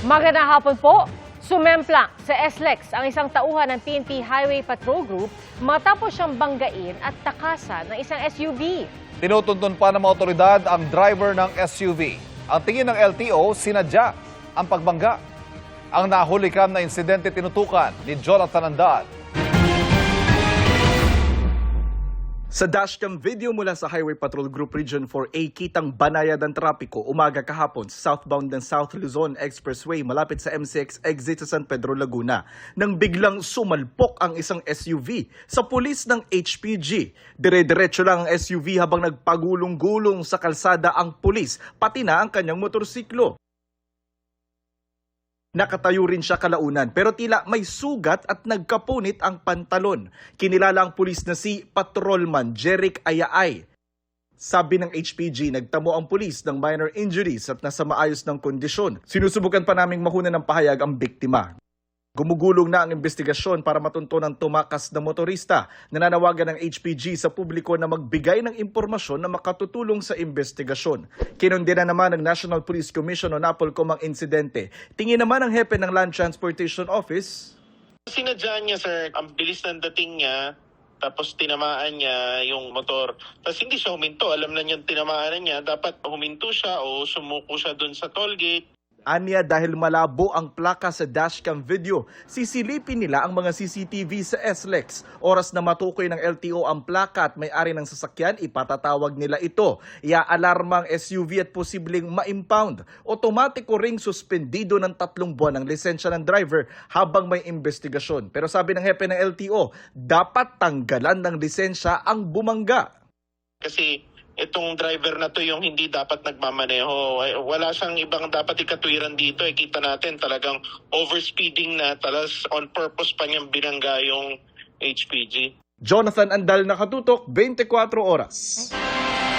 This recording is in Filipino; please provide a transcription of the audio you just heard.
Magandang hapon po. Sumemplang sa SLEX ang isang tauhan ng PNP Highway Patrol Group matapos siyang banggain at takasan ng isang SUV. Tinutuntun pa ng mga otoridad ang driver ng SUV. Ang tingin ng LTO, sinadya ang pagbangga. Ang nahulikam na insidente tinutukan ni Jonathan Andal. Sa dashcam video mula sa Highway Patrol Group Region 4A, kitang banayad ang trapiko umaga kahapon sa southbound ng South Luzon Expressway malapit sa MCX exit sa San Pedro, Laguna nang biglang sumalpok ang isang SUV sa pulis ng HPG. Dire-diretso lang ang SUV habang nagpagulong-gulong sa kalsada ang pulis, pati na ang kanyang motorsiklo. Nakatayo rin siya kalaunan pero tila may sugat at nagkapunit ang pantalon. Kinilala ang pulis na si Patrolman Jeric Ayaay. Sabi ng HPG, nagtamo ang pulis ng minor injuries at nasa maayos ng kondisyon. Sinusubukan pa naming mahuna ng pahayag ang biktima. Gumugulong na ang investigasyon para matunto ng tumakas na motorista. Nananawagan ng HPG sa publiko na magbigay ng impormasyon na makatutulong sa investigasyon. Kinundina naman ng National Police Commission o NAPOLCOM ang insidente. Tingin naman ang hepe ng Land Transportation Office. Sinadya niya, sir, ang bilis ng dating niya, tapos tinamaan niya yung motor. Tapos hindi siya huminto. Alam na niya tinamaan niya. Dapat huminto siya o sumuko siya dun sa tollgate. Anya, dahil malabo ang plaka sa dashcam video, sisilipin nila ang mga CCTV sa SLEX. Oras na matukoy ng LTO ang plaka at may-ari ng sasakyan, ipatatawag nila ito. Ia-alarma ang SUV at posibleng ma-impound. Otomatiko ring suspendido ng 3 buwan ang lisensya ng driver habang may investigasyon. Pero sabi ng hepe ng LTO, dapat tanggalan ng lisensya ang bumangga. Kasi itong driver na to yung hindi dapat nagmamaneho. Wala siyang ibang dapat ikatwiran dito. Kita natin talagang overspeeding na, talas on purpose pa niyang binangga yung HPG. Jonathan Andal, nakatutok, 24 oras.